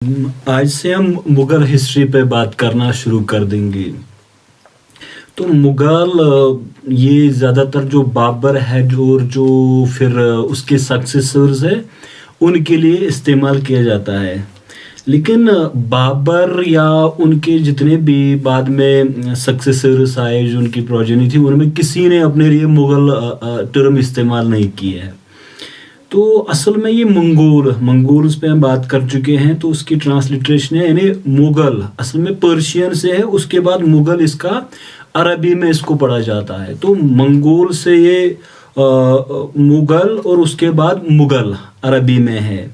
आज से हम मुगल हिस्ट्री पे बात करना शुरू कर देंगे। तो मुगल ये ज़्यादातर जो बाबर है जो फिर उसके सक्सेसर्स है उनके लिए इस्तेमाल किया जाता है। लेकिन बाबर या उनके जितने भी बाद में सक्सेसर्स आए जो उनकी प्रोजेनी थी उनमें किसी ने अपने लिए मुगल टर्म इस्तेमाल नहीं की है। तो असल में ये मंगोल्स पे हम बात कर चुके हैं, तो उसकी ट्रांसलिट्रेशन है यानी मुगल, असल में पर्शियन से है, उसके बाद मुगल इसका अरबी में इसको पढ़ा जाता है। तो मंगोल से ये मुगल और उसके बाद मुगल अरबी में है।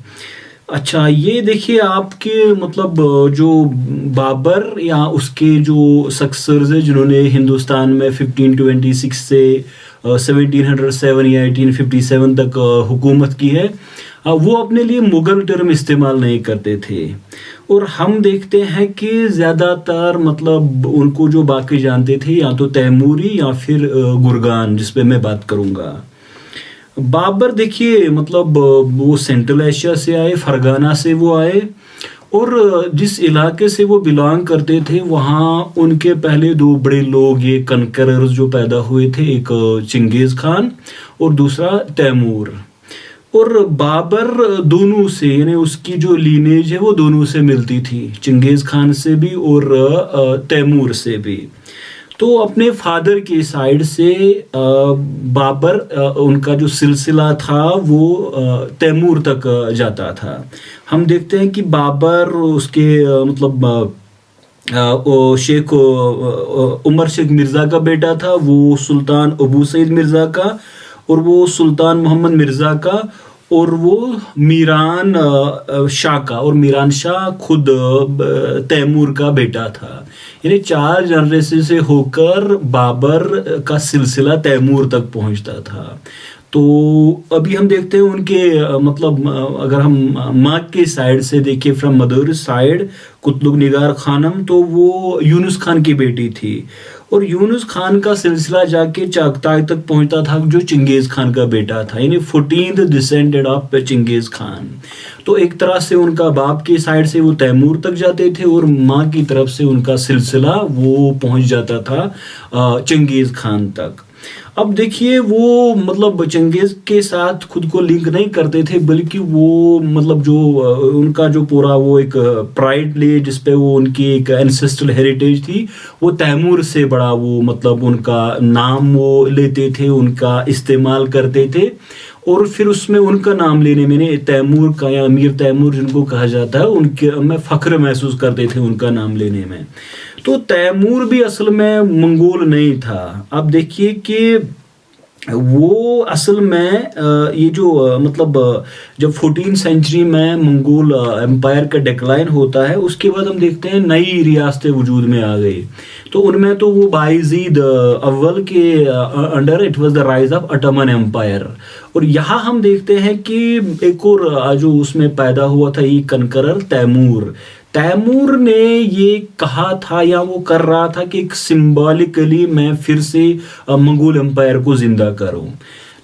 अच्छा, ये देखिए आपके मतलब जो बाबर या उसके जो सक्सेसर्स है जिन्होंने हिंदुस्तान में 1526 से 1707 या 1857 तक हुकूमत की है, वो अपने लिए मुगल टर्म इस्तेमाल नहीं करते थे। और हम देखते हैं कि ज़्यादातर मतलब उनको जो बाकी जानते थे या तो तैमूरी या फिर गुरगान, जिस पे मैं बात करूँगा। बाबर देखिए मतलब वो सेंट्रल एशिया से आए, फरगाना से वो आए, और जिस इलाके से वो बिलोंग करते थे वहाँ उनके पहले दो बड़े लोग ये कनकरर्स जो पैदा हुए थे, एक चिंगेज़ खान और दूसरा तैमूर। और बाबर दोनों से यानी उसकी जो लीनेज है वो दोनों से मिलती थी, चिंगेज़ खान से भी और तैमूर से भी। तो अपने फादर के साइड से बाबर उनका जो सिलसिला था वो तैमूर तक जाता था। हम देखते हैं कि बाबर उसके मतलब शेख उमर शेख मिर्ज़ा का बेटा था, वो सुल्तान अबू सईद मिर्ज़ा का, और वो सुल्तान मोहम्मद मिर्ज़ा का, और वो मीरान शाह का, और मीरान शाह खुद तैमूर का बेटा था। यानी 4 जनरेशन से होकर बाबर का सिलसिला तैमूर तक पहुंचता था। तो अभी हम देखते हैं उनके मतलब अगर हम माँ के साइड से देखें, फ्रॉम मदर साइड कुतुब निगार खानम, तो वो यूनुस खान की बेटी थी, और यूनुस खान का सिलसिला जाके चागताई तक पहुंचता था जो चिंगेज़ खान का बेटा था, यानी 14th डिसेंडेंट ऑफ चिंगेज़ खान। तो एक तरह से उनका बाप की साइड से वो तैमूर तक जाते थे और माँ की तरफ से उनका सिलसिला वो पहुंच जाता था चिंगेज़ खान तक। अब देखिए वो मतलब चंगेज़ के साथ खुद को लिंक नहीं करते थे, बल्कि वो मतलब जो उनका जो पूरा वो एक प्राइड ले जिसपे वो उनकी एक एंसेस्ट्रल हेरिटेज थी, वो तैमूर से बड़ा वो मतलब उनका नाम वो लेते थे, उनका इस्तेमाल करते थे, और फिर उसमें उनका नाम लेने में तैमूर का या अमीर तैमूर जिनको कहा जाता है उनके में फ़ख्र महसूस करते थे उनका नाम लेने में। तो तैमूर भी असल में मंगोल नहीं था। अब देखिए कि वो असल में ये जो मतलब जब 14th सेंचुरी में मंगोल एम्पायर का डिक्लाइन होता है, उसके बाद हम देखते हैं नई रियासतें वजूद में आ गई। तो उनमें तो वो बायजीद अव्वल के under it was the rise of Ottoman empire. और यहाँ हम देखते हैं कि एक और जो उसमें पैदा हुआ था ये कनकरर तैमूर ने ये कहा था या वो कर रहा था कि एक सिंबॉलिकली मैं फिर से मंगोल एम्पायर को जिंदा करूं,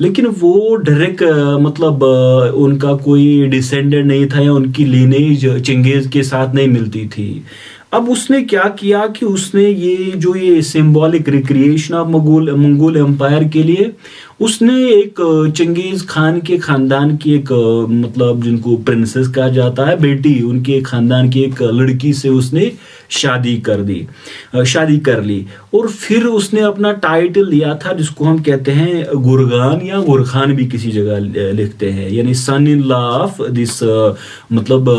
लेकिन वो डायरेक्ट मतलब उनका कोई डिसेंडेंट नहीं था या उनकी लीनेज चिंगेज़ के साथ नहीं मिलती थी। अब उसने क्या किया कि उसने ये symbolic recreation of Mongol empire के लिए उसने एक चिंगेज़ खान के खानदान की एक मतलब जिनको प्रिंसेस कहा जाता है बेटी, उनके खानदान की एक लड़की से उसने शादी कर ली, और फिर उसने अपना टाइटल लिया था जिसको हम कहते हैं गुरगान या गुरखान भी किसी जगह लिखते हैं, यानी सन इन लॉ ऑफ दिस मतलब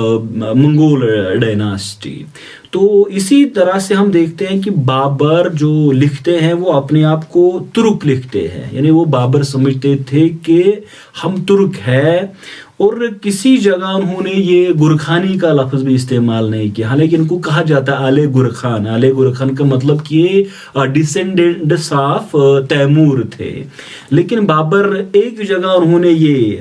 मंगोल डायनास्टी। तो इसी तरह से हम देखते हैं कि बाबर जो लिखते हैं वो अपने आप को तुर्क लिखते हैं, यानी वो बाबर समझते थे कि हम तुर्क है, और किसी जगह उन्होंने ये गुरखानी का लफ्ज़ भी इस्तेमाल नहीं किया। हालांकि इनको कहा जाता है आले गुरखान का मतलब कि ये डिसेंडेंट्स ऑफ तैमूर थे। लेकिन बाबर एक जगह उन्होंने ये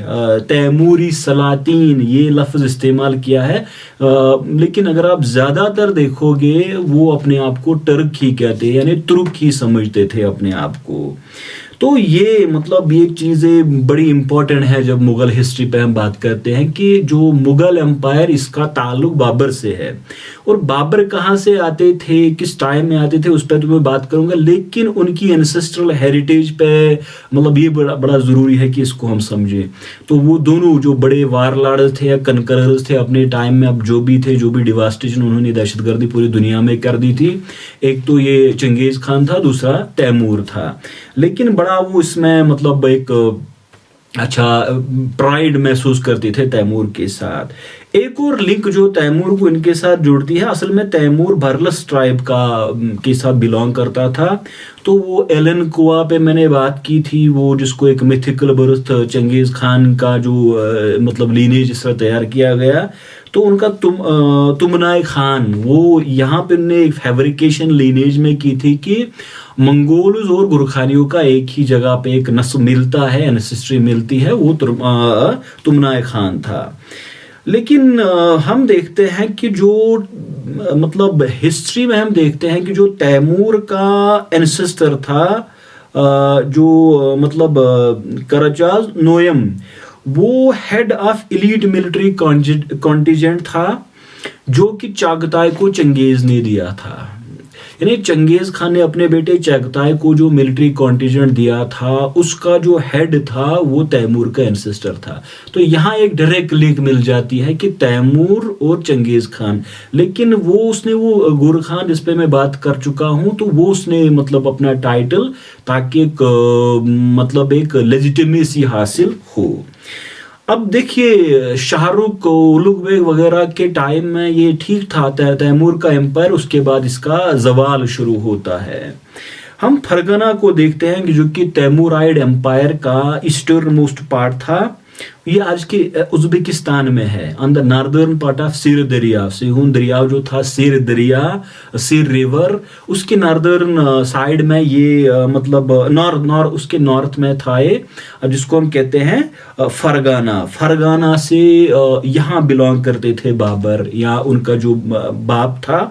तैमूरी सलातीन ये लफ्ज़ इस्तेमाल किया है, लेकिन अगर आप ज़्यादातर देखोगे वो अपने आप को टर्क ही कहते हैं, यानी तुर्क ही समझते थे अपने आप को। तो ये मतलब ये चीज़ें बड़ी इम्पोर्टेंट है जब मुग़ल हिस्ट्री पे हम बात करते हैं कि जो मुग़ल एम्पायर इसका ताल्लुक बाबर से है। और बाबर कहाँ से आते थे, किस टाइम में आते थे, उस पर तो मैं बात करूँगा, लेकिन उनकी एंसेस्ट्रल हेरिटेज पे मतलब ये बड़ा बड़ा ज़रूरी है कि इसको हम समझें। तो वो दोनों जो बड़े वारलॉर्ड्स थे या कनकरर्स थे अपने टाइम में, अब जो भी थे, जो भी डिवास्टेशन उन्होंने दहशतगर्दी पूरी दुनिया में कर दी थी, एक तो ये चंगेज़ खान था, दूसरा तैमूर था। लेकिन बड़ा वो इसमें मतलब एक अच्छा प्राइड महसूस करते थे तैमूर के साथ। एक और लिंक जो तैमूर को इनके साथ जोड़ती है, असल में तैमूर भरलस ट्राइब का के साथ बिलोंग करता था। तो वो एलन कुआ पे मैंने बात की थी, वो जिसको एक मिथिकल बर्थ चंगेज़ खान का जो मतलब लीनेज इस तरह तैयार किया गया। तो उनका तुमनाए खान, वो यहाँ पे उन्होंने एक फैब्रिकेशन लीनेज में की थी कि मंगोल्स और गुरखानियों का एक ही जगह पे एक नस्ल मिलता है, एंसेस्ट्री मिलती है, वो तुमनाए खान था। लेकिन हम देखते हैं कि जो मतलब हिस्ट्री में हम देखते हैं कि जो तैमूर का एंसेस्टर था, जो मतलब करचाज नोयम, वो head of elite military contingent था, जो कि चागताई को चंगेज ने दिया था। यानी चंगेज खान ने अपने बेटे चागताई को जो मिलिट्री कॉन्टिजेंट दिया था, उसका जो हेड था वो तैमूर का एंसेस्टर था। तो यहाँ एक डायरेक्ट लिंक मिल जाती है कि तैमूर और चंगेज खान। लेकिन वो उसने वो गुर खान जिस पे मैं बात कर चुका हूँ, तो वो उसने मतलब अपना टाइटल ताकि एक मतलब एक लेजिटिमेसी हासिल हो। अब देखिए शाहरुख उलुग वगैरह के टाइम में ये ठीक था तैमूर का एम्पायर, उसके बाद इसका जवाल शुरू होता है। हम फरगना को देखते हैं कि जो कि तैमूराइड एम्पायर का ईस्टर्न मोस्ट पार्ट था। ये आज के उज्बेकिस्तान में है, on the northern part of सिर दरिया। सिहून दरिया जो था, सिर दरिया, सिर रिवर, उसके नॉर्दर्न साइड में ये मतलब नॉर्थ उसके नॉर्थ में था ये, जिसको हम कहते हैं फरगाना। फरगाना से यहाँ बिलोंग करते थे बाबर, या उनका जो बाप था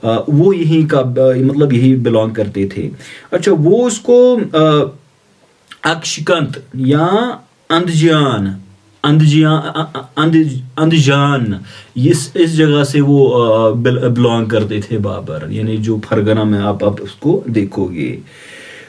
वो यहीं का मतलब यही बिलोंग करते थे। अच्छा, वो उसको अक्षिकंत या अंदजान इस जगह से वो बिलोंग करते थे बाबर, यानी जो फरगना में आप उसको देखोगे।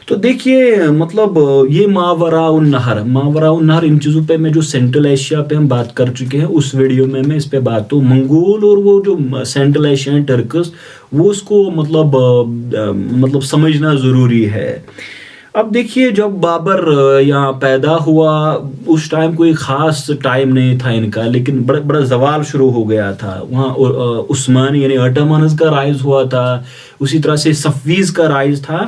तो देखिए मतलब ये मावराउन नहर, इन चीज़ों पे मैं जो सेंट्रल एशिया पे हम बात कर चुके हैं उस वीडियो में मैं इस पे बात, तो मंगोल और वो जो सेंट्रल एशियन टर्कस, वो उसको मतलब समझना ज़रूरी है। अब देखिए जब बाबर यहाँ पैदा हुआ, उस टाइम कोई ख़ास टाइम नहीं था इनका, लेकिन बड़ा बड़ा जवाल शुरू हो गया था। वहाँ उस्मानी यानी ऑटोमन्स का राइज हुआ था, उसी तरह से सफ़वीज़ का राइज था,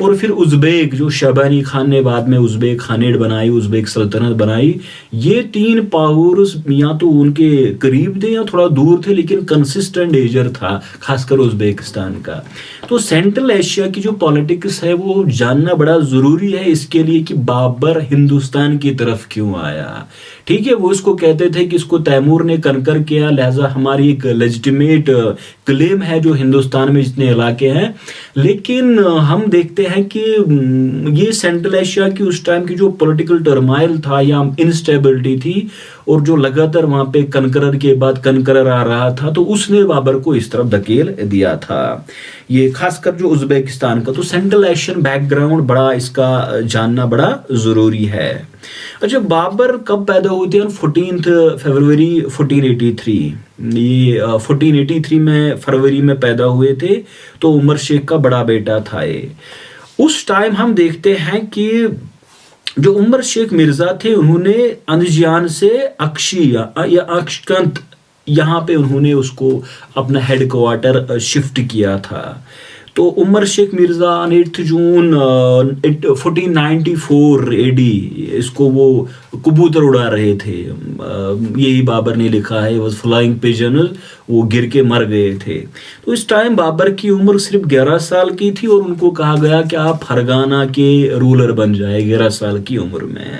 और फिर उज़्बेक जो शबानी खान ने बाद में उज़्बेक खानेट बनाई, उज़्बेक सल्तनत बनाई। ये तीन पावर्स या तो उनके करीब थे या थोड़ा दूर थे, लेकिन कंसिस्टेंट एजर था खासकर उज़्बेकिस्तान का। तो सेंट्रल एशिया की जो पॉलिटिक्स है वो जानना बड़ा ज़रूरी है इसके लिए कि बाबर हिंदुस्तान की तरफ क्यों आया। ठीक है, वो इसको कहते थे कि इसको तैमूर ने कनकर किया, लिहाजा हमारी एक लेजिटिमेट क्लेम है जो हिंदुस्तान में जितने इलाके हैं। लेकिन हम देखते हैं कि ये सेंट्रल एशिया की उस टाइम की जो पॉलिटिकल टर्माइल था या इंस्टेबिलिटी थी, और जो लगातार वहाँ पे कनकरर के बाद कनकरर आ रहा था, तो उसने बाबर को इस तरफ धकेल दिया था। ये खासकर जो उज़्बेकिस्तान का, तो सेंट्रल एशियन बैकग्राउंड बड़ा इसका जानना बड़ा ज़रूरी है। अच्छा, बाबर कब पैदा हुए थे? 14 फरवरी 1483। ये 1483 में फरवरी में पैदा हुए थे, तो उमर शेख का बड़ा बेटा था ये। उस टाइम हम देखते हैं कि जो उमर शेख मिर्जा थे, उन्होंने अंदजान से अक्षी या अक्षकंत यहाँ पे उन्होंने उसको अपना हेड क्वार्टर शिफ्ट किया था। तो उमर शेख मिर्जा 8 जून 1494 एडी इसको वो कबूतर उड़ा रहे थे, यही बाबर ने लिखा है, वो फ्लाइंग पिजन, वो गिर के मर गए थे। तो इस टाइम बाबर की उम्र सिर्फ 11 साल की थी, और उनको कहा गया कि आप फरगाना के रूलर बन जाए 11 साल की उम्र में।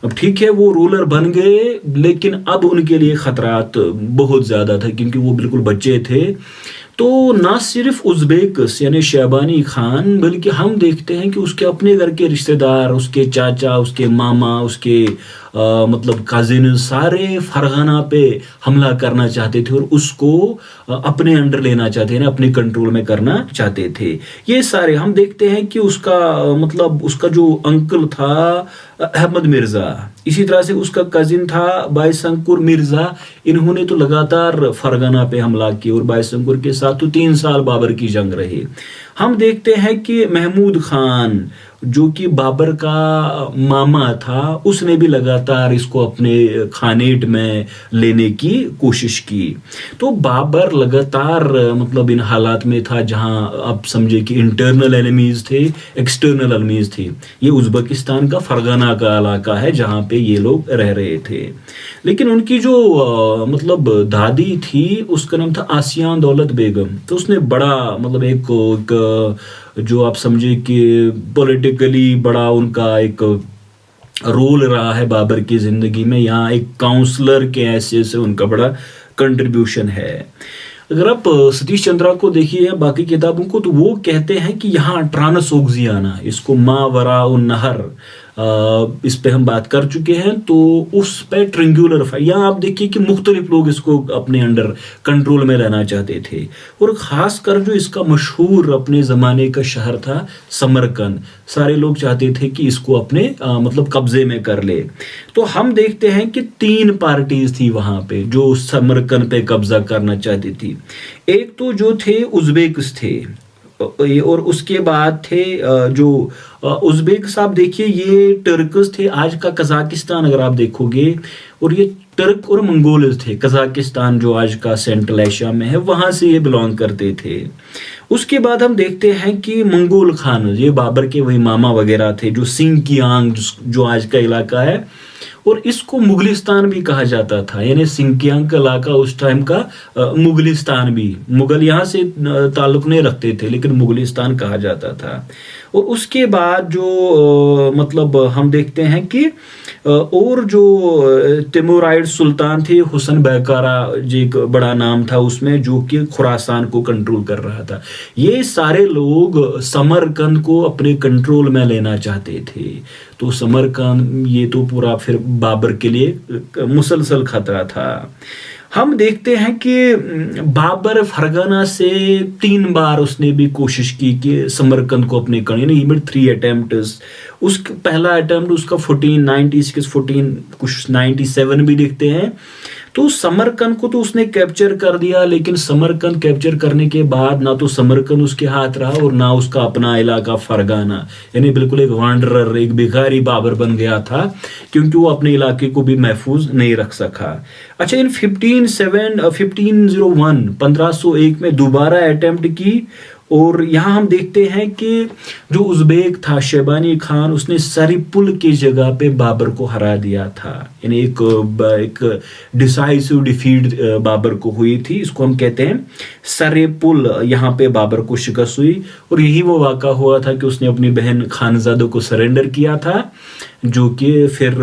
अब ठीक है, वो रूलर बन गए, लेकिन अब उनके लिए खतरात बहुत ज़्यादा था क्योंकि वो बिल्कुल बच्चे थे। तो ना सिर्फ उज़्बेक्स यानी शहबानी खान, बल्कि हम देखते हैं कि उसके अपने घर के रिश्तेदार, उसके चाचा, उसके मामा, उसके मतलब कजिन, सारे फरगाना पे हमला करना चाहते थे और उसको अपने अंडर लेना चाहते थे, अपने कंट्रोल में करना चाहते थे। ये सारे हम देखते हैं कि उसका मतलब उसका जो अंकल था अहमद मिर्ज़ा, इसी तरह से उसका कजिन था बाईसंकुर मिर्ज़ा, इन्होंने तो लगातार फरगाना पे हमला किया और बाईसंकुर के साथ तो 3 साल बाबर की जंग रही। हम देखते हैं कि महमूद खान जो कि बाबर का मामा था, उसने भी लगातार इसको अपने खानेट में लेने की कोशिश की। तो बाबर लगातार मतलब इन हालात में था जहां आप समझे कि इंटरनल एनिमीज थे, एक्सटर्नल एनिमीज थे। ये उज़्बेकिस्तान का फरगाना का इलाका है जहां पे ये लोग रह रहे थे। लेकिन उनकी जो मतलब दादी थी, उसका नाम था आसियान दौलत बेगम। तो उसने बड़ा मतलब एक जो आप समझे कि पॉलिटिकली बड़ा उनका एक रोल रहा है बाबर की ज़िंदगी में। यहाँ एक काउंसलर के हैसियत से उनका बड़ा कंट्रीब्यूशन है। अगर आप सतीश चंद्रा को देखिए बाकी किताबों को, तो वो कहते हैं कि यहाँ ट्रांसओक्सियाना, इसको मावरा उन नहर, इस पे हम बात कर चुके हैं। तो उस पे ट्रिंगुलर यहाँ आप देखिए कि मुख्तलिफ लोग इसको अपने अंडर कंट्रोल में रहना चाहते थे। और ख़ासकर जो इसका मशहूर अपने ज़माने का शहर था समरकंद, सारे लोग चाहते थे कि इसको अपने मतलब कब्जे में कर ले। तो हम देखते हैं कि 3 पार्टीज थी वहाँ पे जो समरकंद पे कब्जा करना चाहती थी। एक तो जो थे उज़्बेक्स थे, और उसके बाद थे जो उज़्बेक साहब देखिए ये टर्कस थे, आज का कजाकिस्तान अगर आप देखोगे, और ये टर्क और मंगोल्स थे। कजाकिस्तान जो आज का सेंट्रल एशिया में है, वहाँ से ये बिलोंग करते थे। उसके बाद हम देखते हैं कि मंगोल खान, ये बाबर के वही मामा वगैरह थे, जो सिंकियांग जो आज का इलाका है, और इसको मुगलिस्तान भी कहा जाता था। यानी सिंकियांग का इलाका उस टाइम का मुगलिस्तान भी, मुगल यहाँ से ताल्लुक नहीं रखते थे लेकिन मुगलिस्तान कहा जाता था। और उसके बाद जो मतलब हम देखते हैं कि और जो तिमोराइड सुल्तान थे, हुसन बैकारा जी एक बड़ा नाम था उसमें, जो कि खुरासान को कंट्रोल कर रहा था। ये सारे लोग समरकंद को अपने कंट्रोल में लेना चाहते थे। तो समरकंद ये तो पूरा फिर बाबर के लिए मुसलसल खतरा था। हम देखते हैं कि बाबर फरगाना से 3 बार उसने भी कोशिश की कि समरकंद को अपने करने, यानी 3 अटेम्प्ट्स। उसका पहला अटेम्प्ट उसका 1496 14 कुछ 97 भी देखते हैं। तो समरकंद को तो उसने कैप्चर कर दिया, लेकिन समरकंद कैप्चर करने के बाद ना तो समरकंद उसके हाथ रहा और ना उसका अपना इलाका फरगाना, यानी बिल्कुल एक वांडरर, एक भिखारी बाबर बन गया था, क्योंकि वो अपने इलाके को भी महफूज नहीं रख सका। अच्छा, इन 1501 में दोबारा अटेम्प्ट की, और यहाँ हम देखते हैं कि जो उज़्बेक था शहबानी खान, उसने सरीपुल की जगह पे बाबर को हरा दिया था। यानी एक डिसाइसिव डिफीट बाबर को हुई थी, इसको हम कहते हैं सरीपुल। यहाँ पे बाबर को शिकस्त हुई, और यही वो वाक़ा हुआ था कि उसने अपनी बहन खानजादों को सरेंडर किया था, जो कि फिर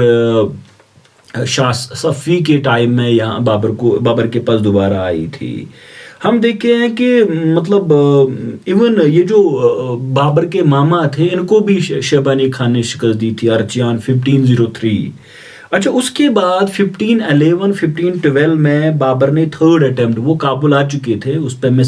शाह सफ़ी के टाइम में यहाँ बाबर के पास दोबारा आई थी। हम देखे हैं कि मतलब इवन ये जो बाबर के मामा थे, इनको भी शहबानी खान ने शिकस्त दी थी, अर्चियान 1503। अच्छा, उसके बाद 1512 में बाबर ने 3rd अटेम्प्ट, वो काबुल आ चुके थे, उस पर मैं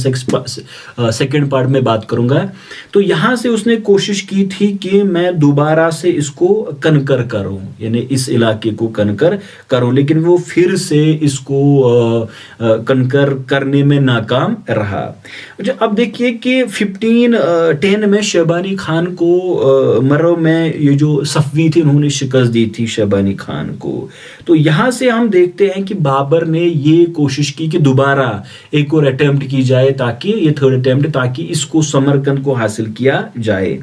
सेकेंड पार्ट में बात करूंगा। तो यहाँ से उसने कोशिश की थी कि मैं दोबारा से इसको कनकर करूं, यानी इस इलाके को कनकर करूं, लेकिन वो फिर से इसको कनकर करने में नाकाम रहा। अच्छा, अब देखिए कि 1510 में शहबानी खान को मरो में ये जो सफ़वी थे, उन्होंने शिकस्त दी थी शहबानी खान को। तो यहां से हम देखते हैं कि बाबर ने ये कोशिश की कि दोबारा एक और अटेम्प्ट की जाए, ताकि ये 3rd अटेम्प्ट, ताकि इसको समरकंद को हासिल किया जाए।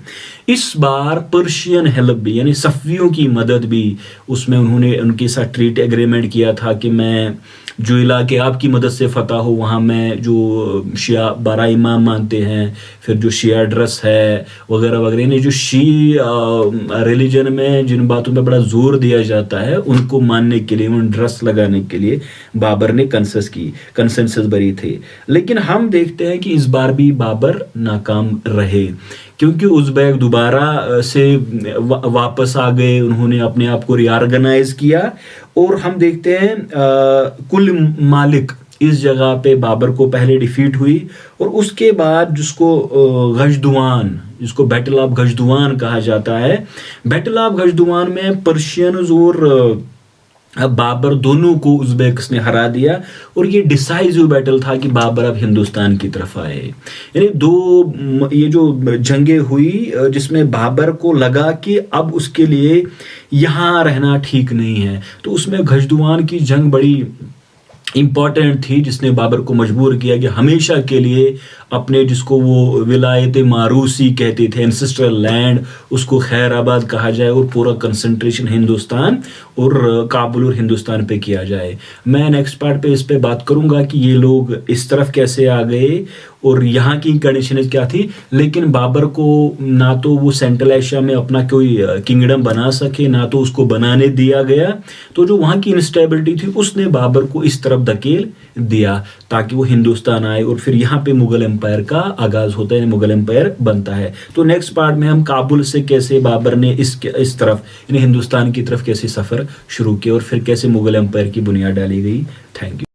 इस बार पर्शियन हेल्प भी, यानी सफ़वियों की मदद भी, उसमें उन्होंने उनके साथ ट्रीट एग्रीमेंट किया था कि मैं जो इलाके आपकी मदद से फ़तह हो वहाँ में जो शिया 12 इमाम मानते हैं, फिर जो शिया ड्रेस है वगैरह वगैरह, यानी जो रिलीजन में जिन बातों पे बड़ा जोर दिया जाता है उनको मानने के लिए, उन ड्रेस लगाने के लिए बाबर ने कंसेंसस भरी थी। लेकिन हम देखते हैं कि इस बार भी बाबर नाकाम रहे, क्योंकि उज़्बेक दोबारा से वापस आ गए, उन्होंने अपने आप को रीऑर्गेनाइज किया। और हम देखते हैं कुल मालिक इस जगह पे बाबर को पहले डिफीट हुई, और उसके बाद जिसको बैटल ऑफ गजदुआन कहा जाता है, बैटल ऑफ गजदुआन में पर्शियंस और बाबर दोनों को उज़्बेक्स ने हरा दिया, और ये डिसाइसिव बैटल था कि बाबर अब हिंदुस्तान की तरफ आए। यानी ये जो जंगें हुई जिसमें बाबर को लगा कि अब उसके लिए यहाँ रहना ठीक नहीं है, तो उसमें गजदुआन की जंग बड़ी इम्पॉर्टेंट थी, जिसने बाबर को मजबूर किया कि हमेशा के लिए अपने, जिसको वो विलायत मारूसी कहते थे, एंसेस्ट्रल लैंड, उसको खैराबाद कहा जाए और पूरा कंसंट्रेशन हिंदुस्तान और काबुल और हिंदुस्तान पे किया जाए। मैं नेक्स्ट पार्ट पे इस पे बात करूंगा कि ये लोग इस तरफ कैसे आ गए और यहाँ की कंडीशन क्या थी। लेकिन बाबर को ना तो वो सेंट्रल एशिया में अपना कोई किंगडम बना सके, ना तो उसको बनाने दिया गया, तो जो वहाँ की इंस्टेबिलिटी थी उसने बाबर को इस तरफ धकेल दिया ताकि वो हिंदुस्तान आए, और फिर यहाँ पे मुगल एम्पायर का आगाज होता है, मुगल एम्पायर बनता है। तो नेक्स्ट पार्ट में हम काबुल से कैसे बाबर ने इस तरफ यानी हिंदुस्तान की तरफ कैसे सफ़र शुरू किया और फिर कैसे मुगल एम्पायर की बुनियाद डाली गई। Thank you.